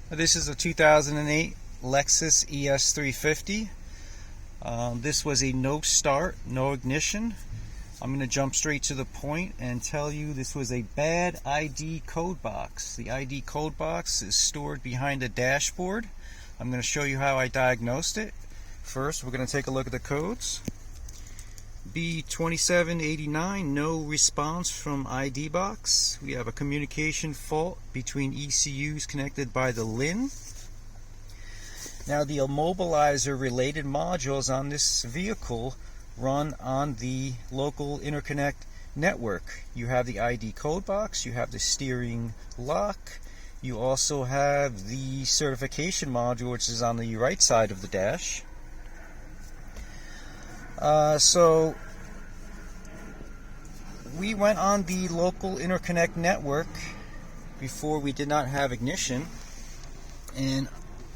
This is a 2008 Lexus ES350. This was a no start, no ignition. I'm going to jump straight to the point and tell you this was a bad ID code box. The ID code box is stored behind the dashboard. I'm going to show you how I diagnosed it. First, we're going to take a look at the codes. b2789, no response from ID box. We have a communication fault between ECUs connected by the LIN. Now, the immobilizer related modules on this vehicle run on the local interconnect network. You have the ID code box, you have the steering lock, you also have the certification module, which is on the right side of the dash. So we went on the local interconnect network before we did not have ignition, and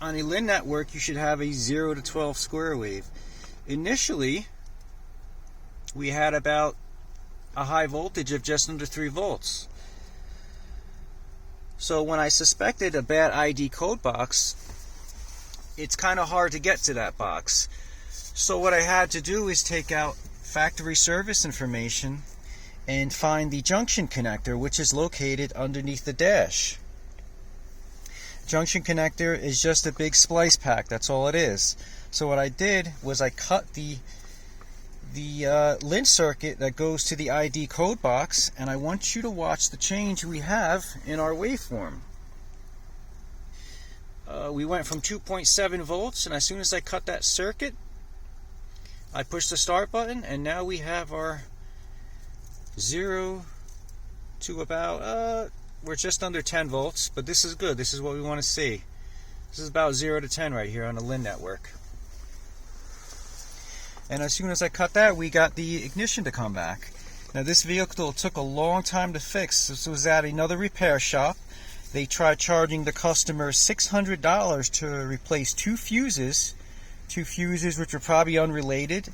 on a LIN network you should have a 0 to 12 square wave. Initially we had about a high voltage of just under 3 volts. So when I suspected a bad ID code box, it's kind of hard to get to that box. So what I had to do is take out factory service information and find the junction connector, which is located underneath the dash. Junction connector is just a big splice pack, that's all it is. So what I did was I cut the LIN circuit that goes to the ID code box, and I want you to watch the change we have in our waveform. We went from 2.7 volts, and as soon as I cut that circuit, I pushed the start button, and now we have our 0 to about, we're just under 10 volts, but this is good. This is what we want to see. This is about 0 to 10 right here on the LIN network. And as soon as I cut that, we got the ignition to come back. Now, this vehicle took a long time to fix. This was at another repair shop. They tried charging the customer $600 to replace two fuses which were probably unrelated.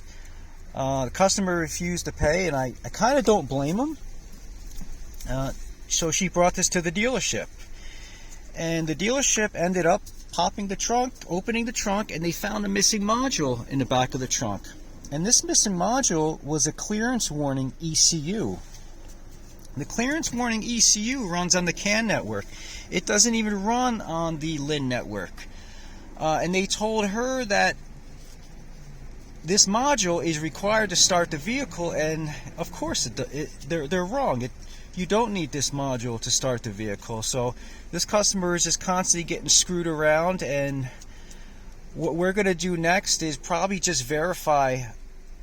The customer refused to pay, and I kind of don't blame him. So she brought this to the dealership, and the dealership ended up popping the trunk, opening the trunk, and they found a missing module in the back of the trunk. And this missing module was a clearance warning ECU. The clearance warning ECU runs on the CAN network. It doesn't even run on the LIN network. And they told her that this module is required to start the vehicle, and of course they're wrong. You don't need this module to start the vehicle. So this customer is just constantly getting screwed around, and what we're going to do next is probably just verify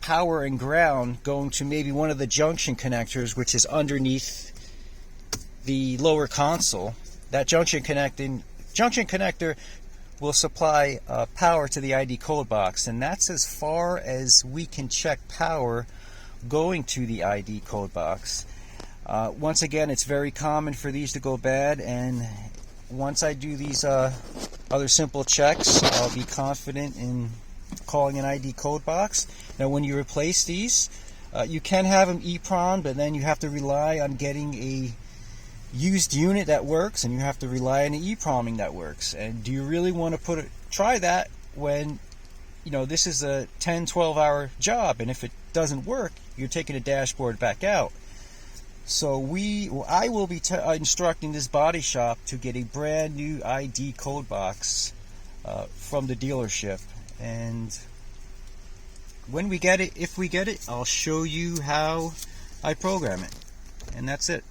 power and ground going to maybe one of the junction connectors, which is underneath the lower console. That junction connector will supply power to the ID code box, and that's as far as we can check power going to the ID code box. Once again, it's very common for these to go bad, and once I do these other simple checks, I'll be confident in calling an ID code box. Now, when you replace these, you can have them EEPROM, but then you have to rely on getting a used unit that works, and you have to rely on an EEPROMing that works. And do you really want to try that when this is a 10-12 hour job, and if it doesn't work, you're taking the dashboard back out? So I will be instructing this body shop to get a brand new ID code box from the dealership, and when we get it, if we get it, I'll show you how I program it, and that's it.